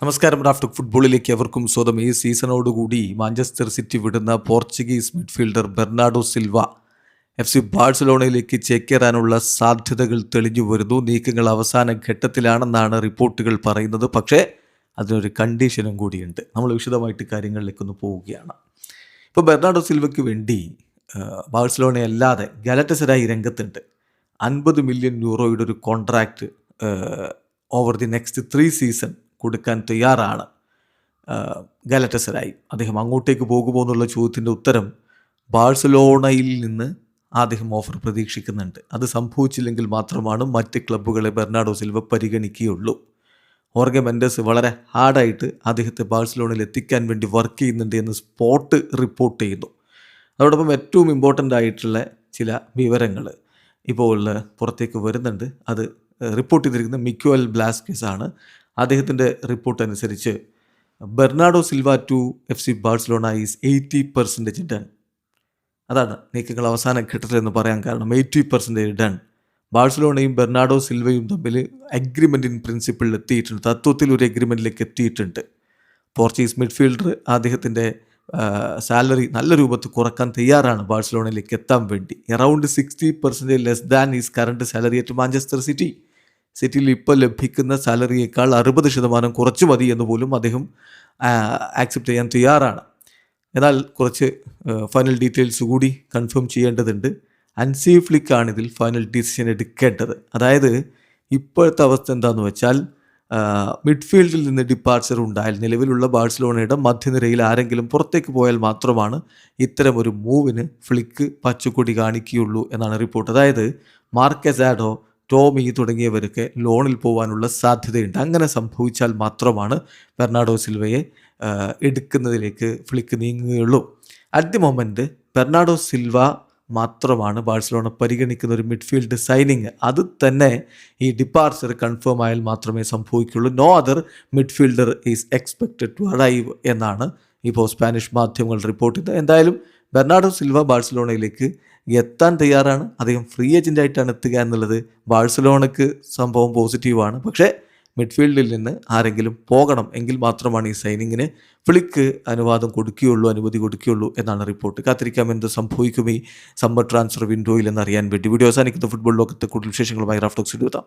നമസ്കാരം. റാഫ്റ്റ് ഫുട്ബോളിലേക്ക് എവർക്കും സ്വന്തം. ഈ സീസണോടുകൂടി മാഞ്ചസ്റ്റർ സിറ്റി വിടുന്ന Portuguese midfielder Bernardo Silva FC ബാഴ്സലോണയിലേക്ക് ചേക്കേറാനുള്ള സാധ്യതകൾ തെളിഞ്ഞു വരുന്നു. നീക്കങ്ങൾ അവസാന ഘട്ടത്തിലാണെന്നാണ് റിപ്പോർട്ടുകൾ പറയുന്നത്. പക്ഷേ അതിനൊരു കണ്ടീഷനും കൂടിയുണ്ട്. നമ്മൾ വിശദമായിട്ട് കാര്യങ്ങളിലേക്കൊന്ന് പോവുകയാണ്. ഇപ്പോൾ ബെർണാഡോ സിൽവയ്ക്ക് വേണ്ടി ബാഴ്സലോണ അല്ലാതെ ഗാലറ്റസറായി രംഗത്തുണ്ട്. 50 മില്യൺ യൂറോയുടെ ഒരു contract over the next 3 season കൊടുക്കാൻ തയ്യാറാണ് ഗാലറ്റസറായി. അദ്ദേഹം അങ്ങോട്ടേക്ക് പോകുമോ എന്നുള്ള ചോദ്യത്തിൻ്റെ ഉത്തരം ബാഴ്സലോണയിൽ നിന്ന് അദ്ദേഹം ഓഫർ പ്രതീക്ഷിക്കുന്നുണ്ട്. അത് സംഭവിച്ചില്ലെങ്കിൽ മാത്രമാണ് മറ്റ് ക്ലബ്ബുകളെ ബെർണാഡോ സിൽവ പരിഗണിക്കുകയുള്ളൂ. ഹോർഗെ മെൻഡസ് വളരെ ഹാർഡായിട്ട് അദ്ദേഹത്തെ ബാഴ്സലോണയിൽ എത്തിക്കാൻ വേണ്ടി വർക്ക് ചെയ്യുന്നുണ്ട് എന്ന് സ്പോട്ട് റിപ്പോർട്ട് ചെയ്യുന്നു. അതോടൊപ്പം ഏറ്റവും ഇമ്പോർട്ടൻ്റ് ആയിട്ടുള്ള ചില വിവരങ്ങൾ ഇപ്പോൾ പുറത്തേക്ക് വരുന്നുണ്ട്. അത് റിപ്പോർട്ട് ചെയ്തിരിക്കുന്ന മിക്വൽ ബ്ലാസ്കസ് ആണ്. അദ്ദേഹത്തിൻ്റെ റിപ്പോർട്ട് അനുസരിച്ച് Bernardo Silva to FC Barcelona is 80% done. അതാണ് നീക്കങ്ങൾ അവസാന ഘട്ടത്തിലെന്ന് പറയാൻ കാരണം. 80% ഡൺ. ബാഴ്സലോണയും ബെർണാഡോ സിൽവയും തമ്മിൽ അഗ്രിമെൻ്റ് ഇൻ പ്രിൻസിപ്പിളിൽ എത്തിയിട്ടുണ്ട്. തത്വത്തിൽ ഒരു അഗ്രിമെൻറ്റിലേക്ക് എത്തിയിട്ടുണ്ട്. പോർച്ചുഗീസ് മിഡ്ഫീൽഡർ അദ്ദേഹത്തിൻ്റെ സാലറി നല്ല രൂപത്തിൽ കുറക്കാൻ തയ്യാറാണ് ബാഴ്സലോണയിലേക്ക് എത്താൻ വേണ്ടി. Around 60% less than is current salary at Manchester city. സിറ്റിയിൽ ഇപ്പോൾ ലഭിക്കുന്ന സാലറിയേക്കാൾ 60% കുറച്ച് മതി എന്ന് പോലും അദ്ദേഹം ആക്സെപ്റ്റ് ചെയ്യാൻ തയ്യാറാണ്. എന്നാൽ കുറച്ച് ഫൈനൽ ഡീറ്റെയിൽസ് കൂടി കൺഫേം ചെയ്യേണ്ടതുണ്ട്. ഹൻസി ഫ്ലിക്കാണ് ഇതിൽ ഫൈനൽ ഡിസിഷൻ എടുക്കേണ്ടത്. അതായത് ഇപ്പോഴത്തെ അവസ്ഥ എന്താണെന്ന് വെച്ചാൽ മിഡ്ഫീൽഡിൽ നിന്ന് ഡിപ്പാർച്ചർ ഉണ്ടായാൽ നിലവിലുള്ള ബാഴ്സലോണയുടെ മധ്യനിരയിൽ ആരെങ്കിലും പുറത്തേക്ക് പോയാൽ മാത്രമാണ് ഇത്തരമൊരു മൂവിന് ഫ്ലിക്ക് പച്ചക്കൊടി കാണിക്കുകയുള്ളൂ എന്നാണ് റിപ്പോർട്ട്. അതായത് മാർക്കസാഡോ, ടോമി തുടങ്ങിയവരൊക്കെ ലോണിൽ പോകാനുള്ള സാധ്യതയുണ്ട്. അങ്ങനെ സംഭവിച്ചാൽ മാത്രമാണ് ബെർണാഡോ സിൽവയെ എടുക്കുന്നതിലേക്ക് ഫ്ലിക്ക് നീങ്ങുകയുള്ളൂ. At the moment Bernardo Silva മാത്രമാണ് ബാഴ്സലോണ പരിഗണിക്കുന്ന ഒരു മിഡ്ഫീൽഡ് സൈനിങ്. അത് തന്നെ ഈ ഡിപ്പാർച്ചർ കൺഫേം ആയാൽ മാത്രമേ സംഭവിക്കുകയുള്ളൂ. No other midfielder is expected to arrive എന്നാണ് ഇപ്പോൾ സ്പാനിഷ് മാധ്യമങ്ങൾ റിപ്പോർട്ട് ചെയ്തത്. എന്തായാലും ബെർണാഡോ സിൽവ ബാഴ്സലോണയിലേക്ക് എത്താൻ തയ്യാറാണ്. അദ്ദേഹം ഫ്രീ ഏജൻ്റായിട്ടാണ് എത്തുക എന്നുള്ളത് ബാഴ്സലോണയ്ക്ക് സംഭവം പോസിറ്റീവാണ്. പക്ഷേ മിഡ്ഫീൽഡിൽ നിന്ന് ആരെങ്കിലും പോകണം എങ്കിൽ മാത്രമാണ് ഈ സൈനിങ്ങിന് ഫ്ലിക്ക് അനുമതി കൊടുക്കുകയുള്ളൂ എന്നാണ് റിപ്പോർട്ട്. കാത്തിരിക്കാം എന്ത് സംഭവിക്കും ഈ സമ്മർ ട്രാൻസ്ഫർ വിൻഡോയിൽ എന്നറിയാൻ വേണ്ടി. വീഡിയോ അവസാനിക്കുന്ന ഫുട്ബോൾ ലോകത്തെ കൂടുതൽ വിശേഷങ്ങളുമായി റാഫ്റ്റോക്സ് എത്താം.